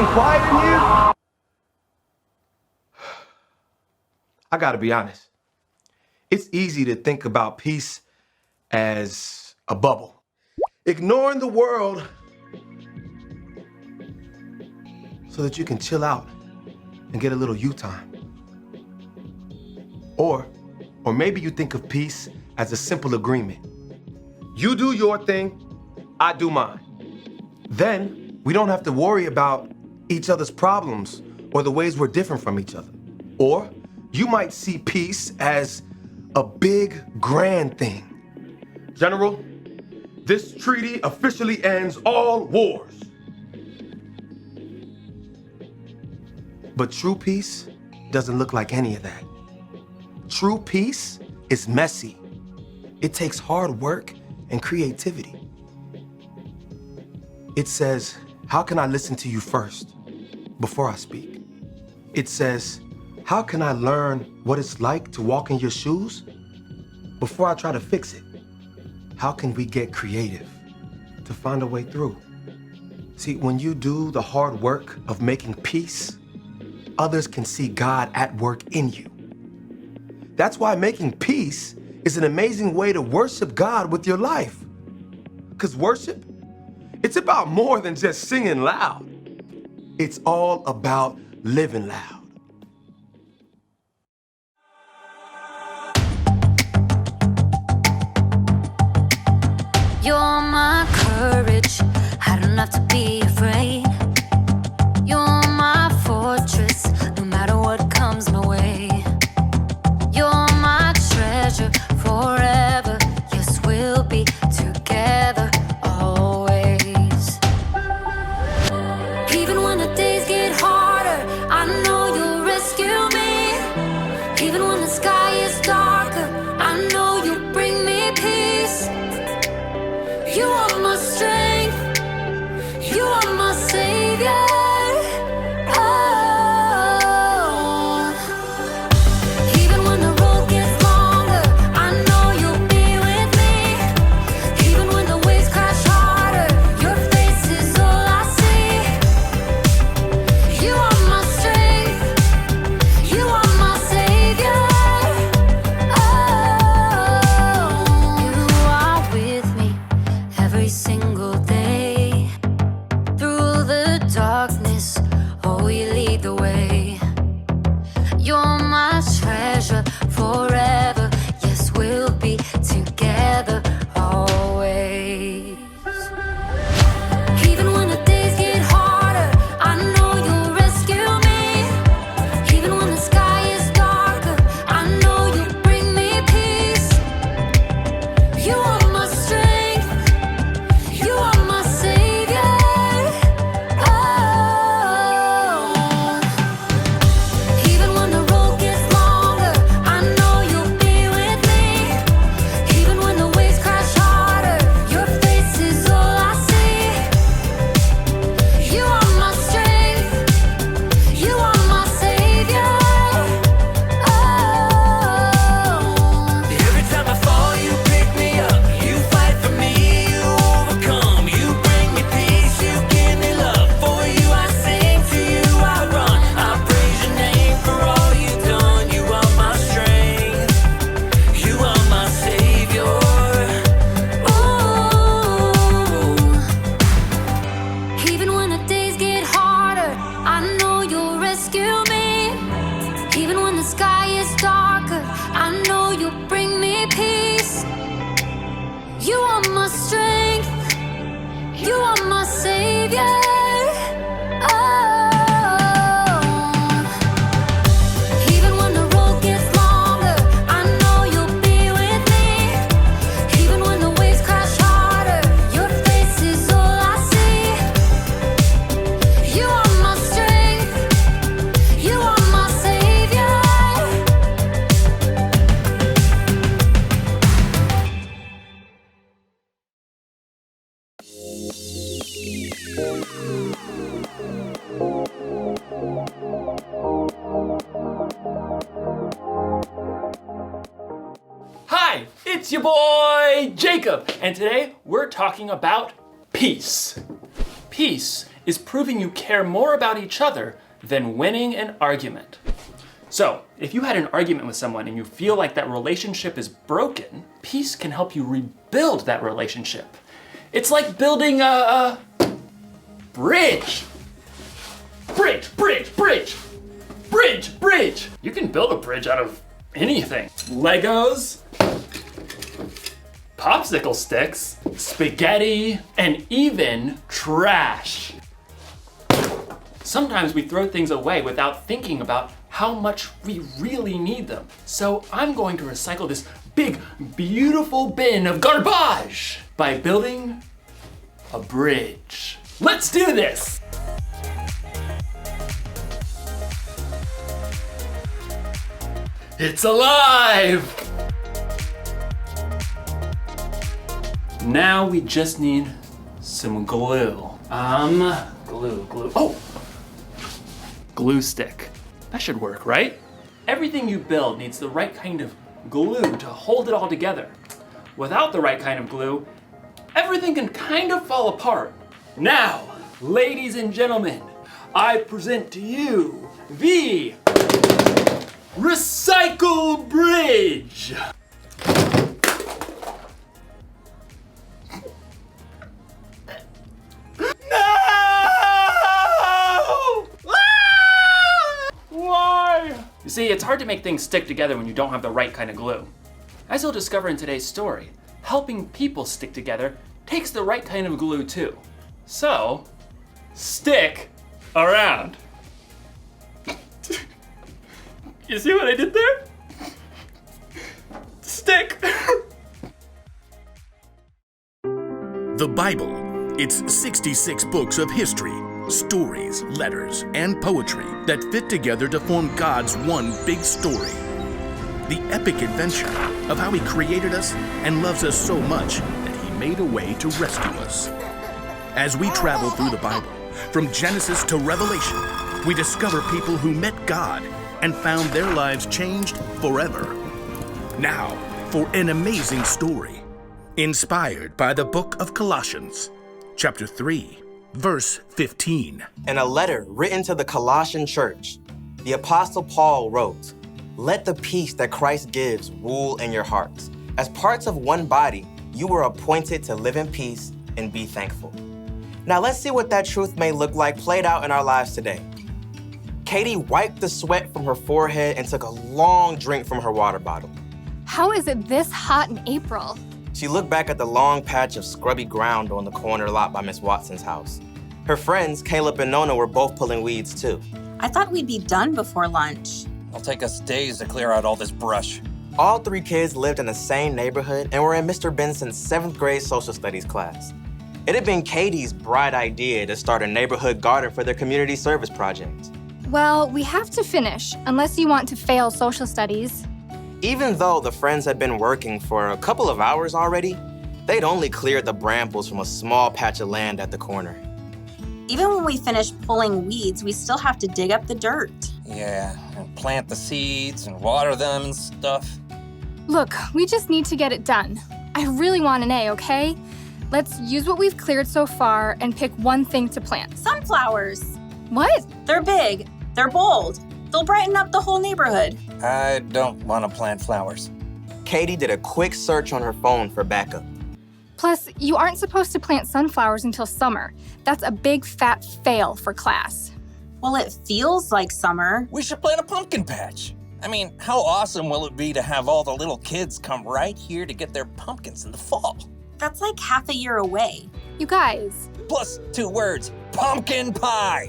and quiet in here? I gotta be honest. It's easy to think about peace as a bubble. Ignoring the world so that you can chill out and get a little you time. Or maybe you think of peace as a simple agreement. You do your thing, I do mine. Then we don't have to worry about each other's problems or the ways we're different from each other. Or you might see peace as a big, grand thing. General, this treaty officially ends all wars. But true peace doesn't look like any of that. True peace is messy. It takes hard work and creativity. It says, how can I listen to you first before I speak? It says, how can I learn what it's like to walk in your shoes before I try to fix it? How can we get creative to find a way through? See, when you do the hard work of making peace, others can see God at work in you. That's why making peace is an amazing way to worship God with your life. Because worship, it's about more than just singing loud. It's all about living loud. You're my courage, I don't have to be afraid. You're my fortress, no matter what comes my way. You're my treasure forever, yes, we'll be together always. Even when the days get harder, I know you'll rescue me. Even when the sky is darker, I know you'll bring me peace. You are my strength, you are my savior. Oh. Even when the road gets longer, I know you'll be with me. Even when the waves crash harder, your face is all I see. You are my strength, you are my savior. Oh. You are with me every single day. Through the darkness, oh, you lead the way. You're my treasure forever, yes, we'll be together always. Even when the days get harder, I know you'll rescue me. Even when the sky is darker, I know you'll bring me peace. You are my strength, you are my savior. Oh. Even when the road gets longer, I know you'll be with me. Even when the waves crash harder, your face is all I see. You are my strength, you are my savior. Oh. Every time I fall, you pick me up. You fight for me, you overcome. You bring me peace, you give me love. For you I sing, to you I run. I praise your name for all you've done. You are my strength, you are my savior. Ooh. Even when the days get harder, I know you'll rescue me. Even when the sky is darker, I know you'll bring me peace. You are my strength, you are my savior. Oh. Even when the road gets longer, I know you'll be with me. Even when the waves crash harder, your face is all I see. You are my strength, you are my savior. Hi, it's your boy Jacob, and today we're talking about peace. Peace is proving you care more about each other than winning an argument. So, if you had an argument with someone and you feel like that relationship is broken, peace can help you rebuild that relationship. It's like building a bridge. Bridge, bridge, bridge. Bridge, bridge. You can build a bridge out of anything. Legos, popsicle sticks, spaghetti, and even trash. Sometimes we throw things away without thinking about how much we really need them. So I'm going to recycle this big, beautiful bin of garbage by building a bridge. Let's do this! It's alive! Now we just need some glue. Glue. Oh! Glue stick. That should work, right? Everything you build needs the right kind of glue to hold it all together. Without the right kind of glue, everything can kind of fall apart. Now, ladies and gentlemen, I present to you the Recycle Bridge! You see, it's hard to make things stick together when you don't have the right kind of glue. As you'll discover in today's story, helping people stick together takes the right kind of glue too. So, stick around. You see what I did there? Stick. The Bible. It's 66 books of history, stories, letters, and poetry that fit together to form God's one big story. The epic adventure of how He created us and loves us so much that He made a way to rescue us. As we travel through the Bible, from Genesis to Revelation, we discover people who met God and found their lives changed forever. Now, for an amazing story, inspired by the book of Colossians, chapter 3, verse 15. In a letter written to the Colossian church, the Apostle Paul wrote, "Let the peace that Christ gives rule in your hearts. As parts of one body, you were appointed to live in peace and be thankful." Now let's see what that truth may look like played out in our lives today. Katie wiped the sweat from her forehead and took a long drink from her water bottle. How is it this hot in April? She looked back at the long patch of scrubby ground on the corner lot by Miss Watson's house. Her friends, Caleb and Nona, were both pulling weeds too. I thought we'd be done before lunch. It'll take us days to clear out all this brush. All three kids lived in the same neighborhood and were in Mr. Benson's 7th grade social studies class. It had been Katie's bright idea to start a neighborhood garden for their community service project. Well, we have to finish, unless you want to fail social studies. Even though the friends had been working for a couple of hours already, they'd only cleared the brambles from a small patch of land at the corner. Even when we finish pulling weeds, we still have to dig up the dirt. Yeah, and plant the seeds and water them and stuff. Look, we just need to get it done. I really want an A, okay? Let's use what we've cleared so far and pick one thing to plant. Sunflowers. What? They're big. They're bold. They'll brighten up the whole neighborhood. I don't want to plant flowers. Katie did a quick search on her phone for backup. Plus, you aren't supposed to plant sunflowers until summer. That's a big fat fail for class. Well, it feels like summer. We should plant a pumpkin patch. I mean, how awesome will it be to have all the little kids come right here to get their pumpkins in the fall? That's like half a year away. You guys. Plus 2 words, pumpkin pie.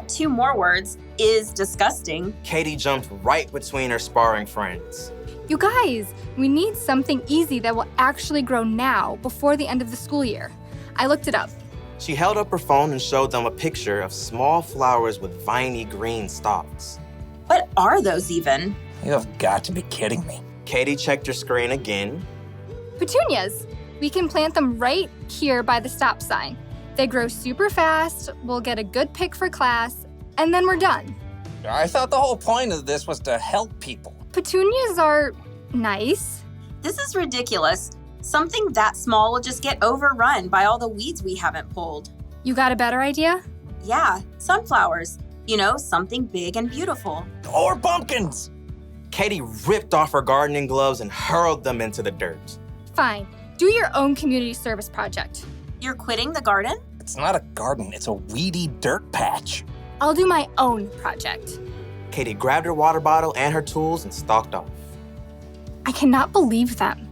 2 more words, is disgusting. Katie jumped right between her sparring friends. You guys, we need something easy that will actually grow now before the end of the school year. I looked it up. She held up her phone and showed them a picture of small flowers with viney green stalks. What are those even? You have got to be kidding me. Katie checked her screen again. Petunias. We can plant them right here by the stop sign. They grow super fast, we'll get a good pick for class, and then we're done. I thought the whole point of this was to help people. Petunias are nice. This is ridiculous. Something that small will just get overrun by all the weeds we haven't pulled. You got a better idea? Yeah, sunflowers. You know, something big and beautiful. Or pumpkins. Katie ripped off her gardening gloves and hurled them into the dirt. Fine. Do your own community service project. You're quitting the garden? It's not a garden, it's a weedy dirt patch. I'll do my own project. Katie grabbed her water bottle and her tools and stalked off. I cannot believe them.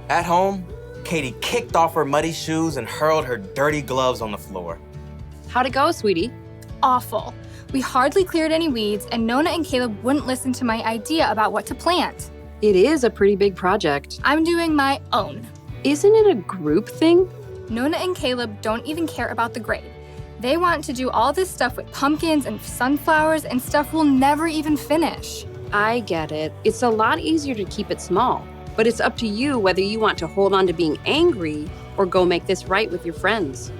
At home, Katie kicked off her muddy shoes and hurled her dirty gloves on the floor. How'd it go, sweetie? Awful. We hardly cleared any weeds, and Nona and Caleb wouldn't listen to my idea about what to plant. It is a pretty big project. I'm doing my own. Isn't it a group thing? Nona and Caleb don't even care about the grade. They want to do all this stuff with pumpkins and sunflowers and stuff we'll never even finish. I get it. It's a lot easier to keep it small, but it's up to you whether you want to hold on to being angry or go make this right with your friends.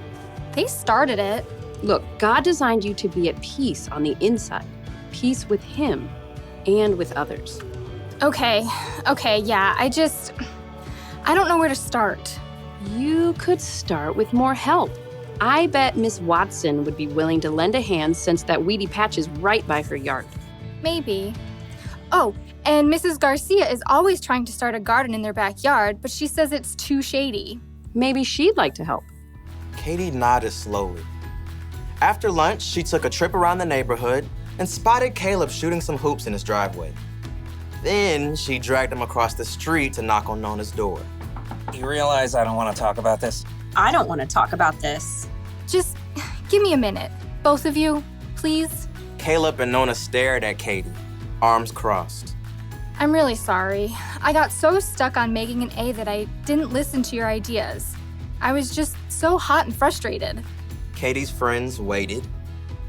They started it. Look, God designed you to be at peace on the inside, peace with Him and with others. Okay, yeah, I don't know where to start. You could start with more help. I bet Miss Watson would be willing to lend a hand since that weedy patch is right by her yard. Maybe. Oh, and Mrs. Garcia is always trying to start a garden in their backyard, but she says it's too shady. Maybe she'd like to help. Katie nodded slowly. After lunch, she took a trip around the neighborhood and spotted Caleb shooting some hoops in his driveway. Then she dragged him across the street to knock on Nona's door. You realize I don't want to talk about this? I don't want to talk about this. Just give me a minute. Both of you, please. Caleb and Nona stared at Katie, arms crossed. I'm really sorry. I got so stuck on making an A that I didn't listen to your ideas. I was just so hot and frustrated. Katie's friends waited.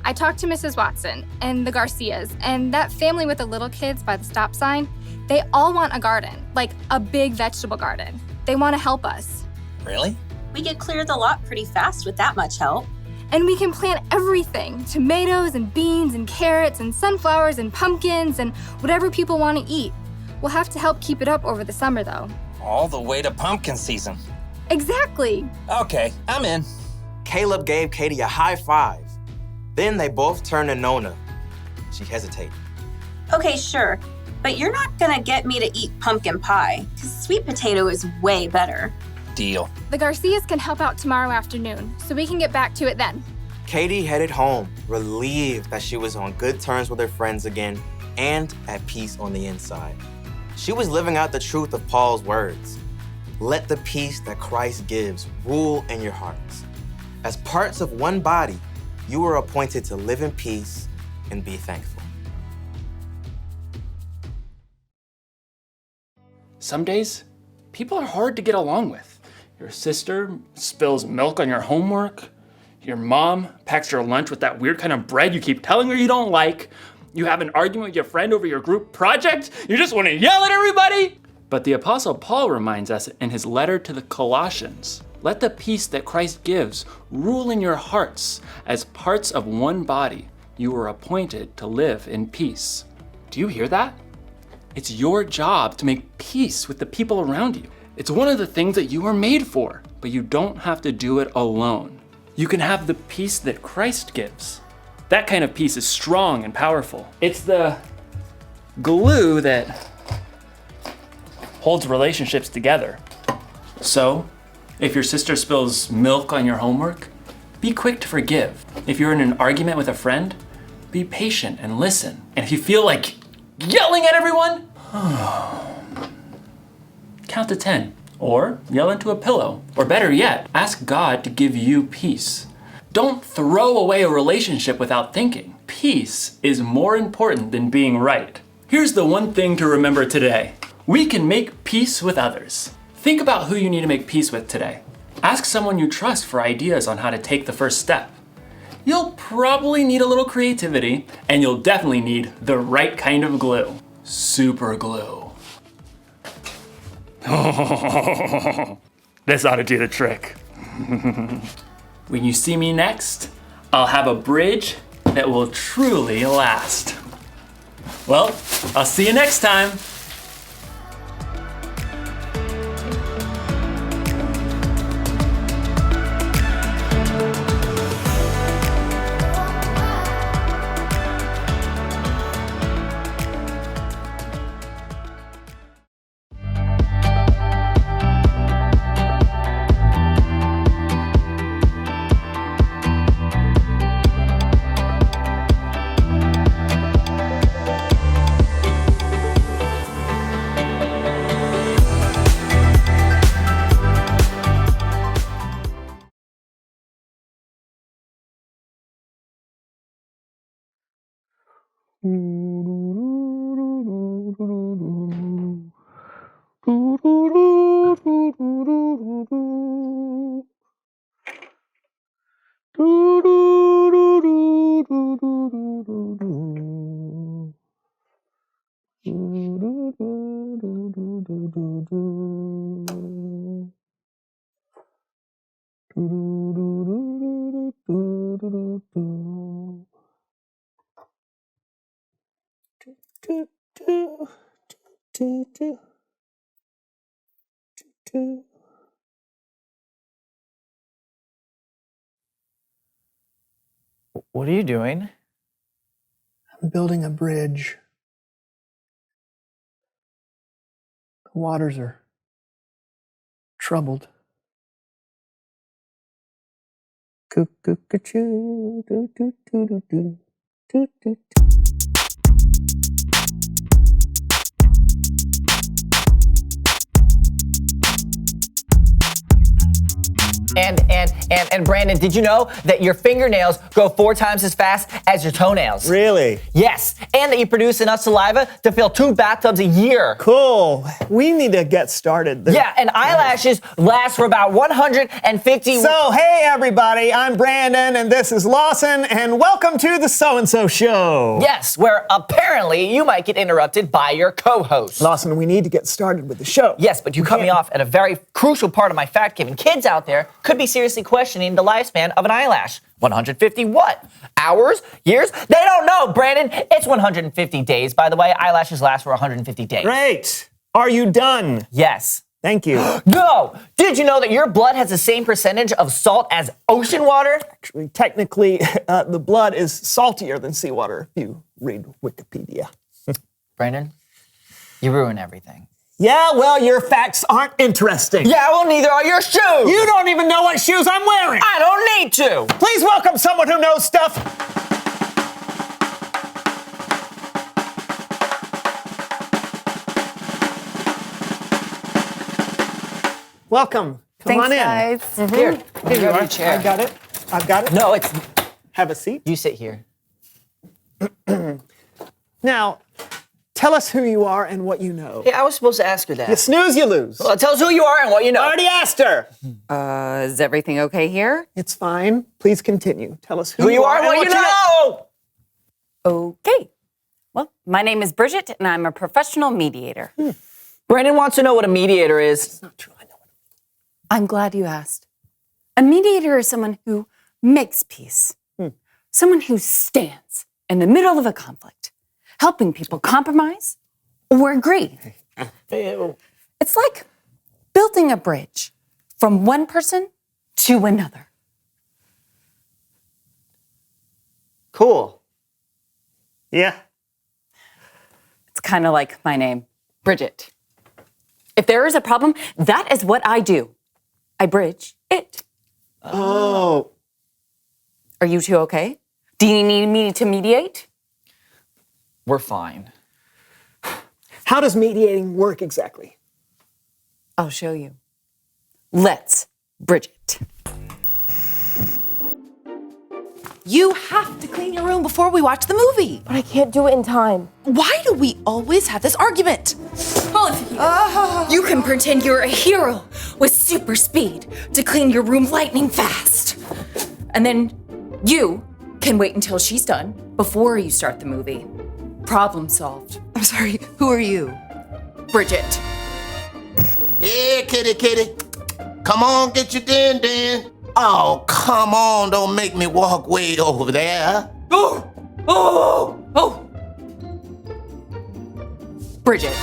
I talked to Mrs. Watson and the Garcias and that family with the little kids by the stop sign. They all want a garden, like a big vegetable garden. They want to help us. Really? We could clear the lot pretty fast with that much help. And we can plant everything, tomatoes and beans and carrots and sunflowers and pumpkins and whatever people want to eat. We'll have to help keep it up over the summer though. All the way to pumpkin season. Exactly. Okay, I'm in. Caleb gave Katie a high five. Then they both turned to Nona. She hesitated. Okay, sure. But you're not gonna get me to eat pumpkin pie, because sweet potato is way better. Deal. The Garcias can help out tomorrow afternoon, so we can get back to it then. Katie headed home, relieved that she was on good terms with her friends again and at peace on the inside. She was living out the truth of Paul's words. Let the peace that Christ gives rule in your hearts. As parts of one body, you are appointed to live in peace and be thankful. Some days, people are hard to get along with. Your sister spills milk on your homework. Your mom packs your lunch with that weird kind of bread you keep telling her you don't like. You have an argument with your friend over your group project. You just want to yell at everybody. But the Apostle Paul reminds us in his letter to the Colossians, let the peace that Christ gives rule in your hearts. As parts of one body, you were appointed to live in peace. Do you hear that? It's your job to make peace with the people around you. It's one of the things that you were made for, but you don't have to do it alone. You can have the peace that Christ gives. That kind of peace is strong and powerful. It's the glue that holds relationships together. So, if your sister spills milk on your homework, be quick to forgive. If you're in an argument with a friend, be patient and listen. And if you feel like yelling at everyone, count to 10, or yell into a pillow. Or better yet, ask God to give you peace. Don't throw away a relationship without thinking. Peace is more important than being right. Here's the one thing to remember today. We can make peace with others. Think about who you need to make peace with today. Ask someone you trust for ideas on how to take the first step. You'll probably need a little creativity, and you'll definitely need the right kind of glue. Super glue. This ought to do the trick. When you see me next, I'll have a bridge that will truly last. Well, I'll see you next time. What are you doing? I'm building a bridge. The waters are troubled. Cuckoo-ca-choo, doo-doo-doo-doo-doo, doo-doo-doo. And Brandon, did you know that your fingernails grow 4 times as fast as your toenails? Really? Yes, and that you produce enough saliva to fill 2 bathtubs a year. Cool. We need to get started. Yeah, and eyelashes last for about 150. So, hey everybody, I'm Brandon and this is Lawson and welcome to the So-and-So Show. Yes, where apparently you might get interrupted by your co-host. Lawson, we need to get started with the show. Yes, but you cut me off at a very crucial part of my fact giving. Kids out there could be seriously questioning the lifespan of an eyelash. 150 what? Hours? Years? They don't know, Brandon. It's 150 days, by the way. Eyelashes last for 150 days. Great. Are you done? Yes. Thank you. No! Did you know that your blood has the same percentage of salt as ocean water? Actually, technically, the blood is saltier than seawater if you read Wikipedia. Brandon, you ruin everything. Yeah, well, your facts aren't interesting. Yeah, well, neither are your shoes. You don't even know what shoes I'm wearing. I don't need to. Please welcome someone who knows stuff. Welcome. Come on in. Guys. Here you are. I got it. I've got it. No, it's... Have a seat. You sit here. Now, tell us who you are and what you know. Hey, I was supposed to ask her that. You snooze, you lose. Well, tell us who you are and what you know. I already asked her. Is everything okay here? It's fine. Please continue. Tell us who you are and what you know. Okay. Well, my name is Bridget, and I'm a professional mediator. Brandon wants to know what a mediator is. It's not true. I know it. I'm glad you asked. A mediator is someone who makes peace, someone who stands in the middle of a conflict, helping people compromise or agree. It's like building a bridge from one person to another. Cool. Yeah. It's kind of like my name, Bridget. If there is a problem, that is what I do. I bridge it. Oh. Are you two okay? Do you need me to mediate? We're fine. How does mediating work exactly? I'll show you. Let's bridge it. You have to clean your room before we watch the movie. But I can't do it in time. Why do we always have this argument? Olivia, you can pretend you're a hero with super speed to clean your room lightning fast. And then you can wait until she's done before you start the movie. Problem solved. I'm sorry, who are you? Bridget. Yeah, kitty. Come on, get your din. Oh, come on, don't make me walk way over there. Oh! Bridget.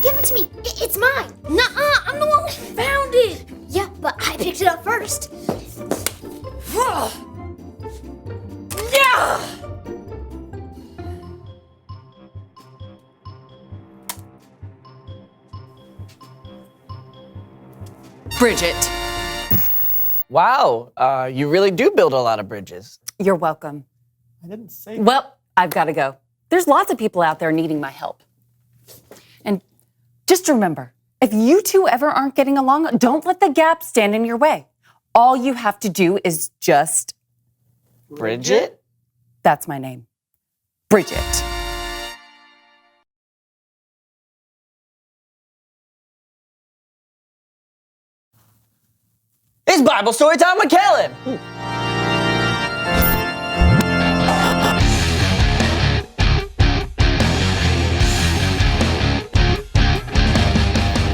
Give it to me. It's mine. Nuh-uh, I'm the one who found it. Yeah, but I picked it up first. Yeah! Bridget. Wow, you really do build a lot of bridges. You're welcome. I didn't say. Well, I've got to go. There's lots of people out there needing my help. And just remember, if you two ever aren't getting along, don't let the gap stand in your way. All you have to do is just... Bridget? That's my name. Bridget. It's Bible story time with Kellen.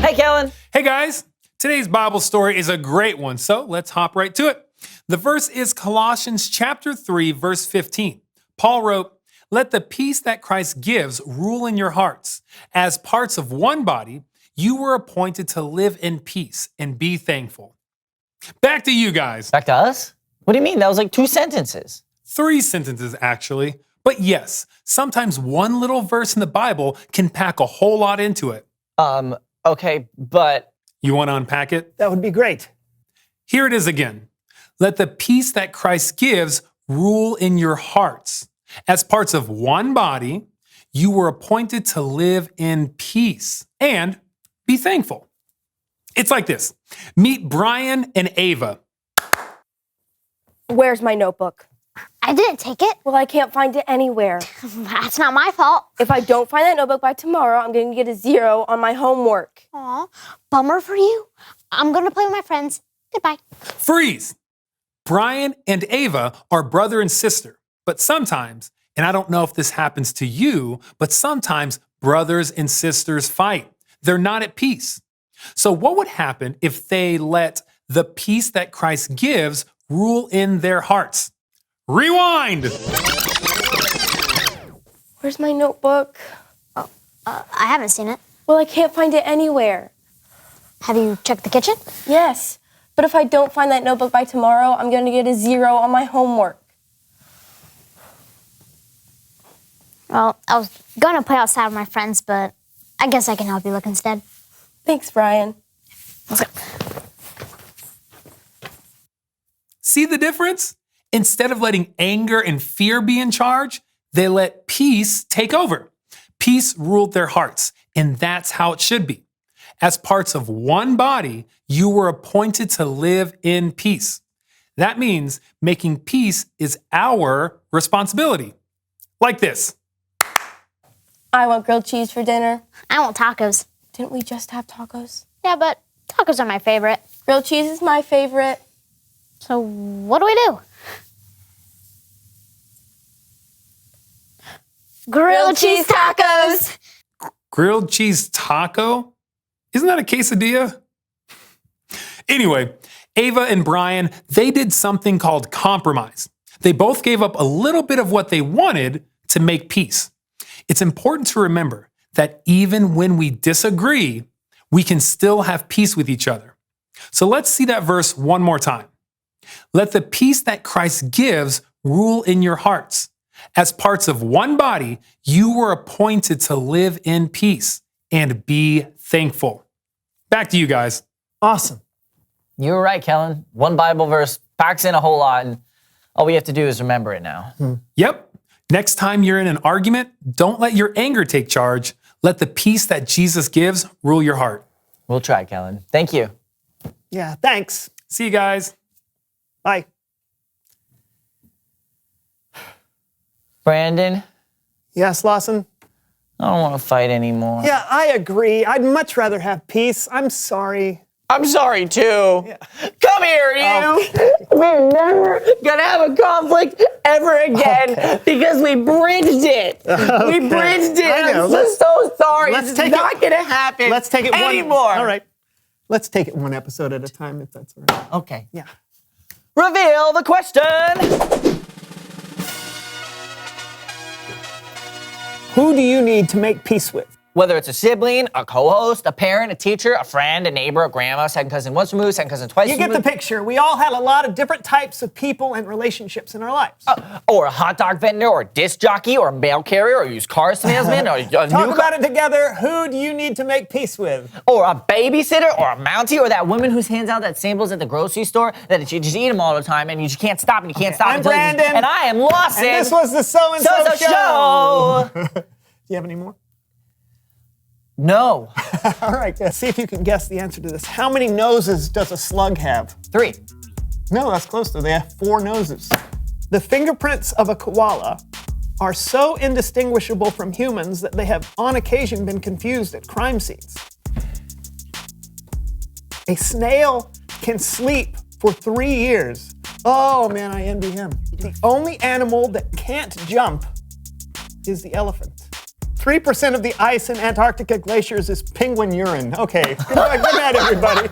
Hey, Kellen. Hey, guys. Today's Bible story is a great one, so let's hop right to it. The verse is Colossians chapter 3, verse 15. Paul wrote, "Let the peace that Christ gives rule in your hearts. As parts of one body, you were appointed to live in peace and be thankful." Back to you guys. Back to us? What do you mean? That was like 2 sentences. 3 sentences, actually. But yes, sometimes one little verse in the Bible can pack a whole lot into it. Okay, but... You want to unpack it? That would be great. Here it is again. Let the peace that Christ gives rule in your hearts. As parts of one body, you were appointed to live in peace and be thankful. It's like this. Meet Brian and Ava. Where's my notebook? I didn't take it. Well, I can't find it anywhere. That's not my fault. If I don't find that notebook by tomorrow, I'm going to get a 0 on my homework. Aw, bummer for you. I'm going to play with my friends. Goodbye. Freeze! Brian and Ava are brother and sister, but sometimes, and I don't know if this happens to you, but sometimes brothers and sisters fight. They're not at peace. So what would happen if they let the peace that Christ gives rule in their hearts? Rewind! Where's my notebook? I haven't seen it. Well, I can't find it anywhere. Have you checked the kitchen? Yes, but if I don't find that notebook by tomorrow, I'm going to get a 0 on my homework. Well, I was going to play outside with my friends, but I guess I can help you look instead. Thanks, Brian. See the difference? Instead of letting anger and fear be in charge, they let peace take over. Peace ruled their hearts, and that's how it should be. As parts of one body, you were appointed to live in peace. That means making peace is our responsibility. Like this. I want grilled cheese for dinner. I want tacos. Didn't we just have tacos? Yeah, but tacos are my favorite. Grilled cheese is my favorite. So what do we do? Grilled cheese tacos! Grilled cheese taco? Isn't that a quesadilla? Anyway, Ava and Brian, they did something called compromise. They both gave up a little bit of what they wanted to make peace. It's important to remember that even when we disagree, we can still have peace with each other. So let's see that verse one more time. Let the peace that Christ gives rule in your hearts. As parts of one body, you were appointed to live in peace and be thankful. Back to you guys. Awesome. You were right, Kellen. One Bible verse packs in a whole lot, and all we have to do is remember it now. Yep. Next time you're in an argument, don't let your anger take charge. Let the peace that Jesus gives rule your heart. We'll try, Kellen. Thank you. Yeah, thanks. See you guys. Bye. Brandon? Yes, Lawson? I don't want to fight anymore. Yeah, I agree. I'd much rather have peace. I'm sorry. I'm sorry, too. Yeah. Come here, you. We're never going to have a conflict ever again because we bridged it. Okay. We bridged it. I know. I'm so sorry. Let's It's take not going to happen Let's take it anymore. All right. Let's take it one episode at a time, if that's all right. Okay. Yeah. Reveal the question. Who do you need to make peace with? Whether it's a sibling, a co-host, a parent, a teacher, a friend, a neighbor, a grandma, second cousin once removed, second cousin twice You get removed. the picture. We all had a lot of different types of people and relationships in our lives. Or a hot dog vendor, or a disc jockey, or a mail carrier, or a used car salesman, or a Talk about it together. Who do you need to make peace with? Or a babysitter, or a Mountie, or that woman who hands out that samples at the grocery store that you just eat them all the time and you just can't stop and you can't stop. I'm until you Brandon. and I am Lawson. And this was the So-and-So show. Do you have any more? No. All right, see if you can guess the answer to this. How many noses does a slug have? 3. No, that's close though. They have 4 noses. The fingerprints of a koala are so indistinguishable from humans that they have on occasion been confused at crime scenes. A snail can sleep for 3 years. Oh man, I envy him. The only animal that can't jump is the elephant. 3% of the ice in Antarctica glaciers is penguin urine. Okay, good night, everybody.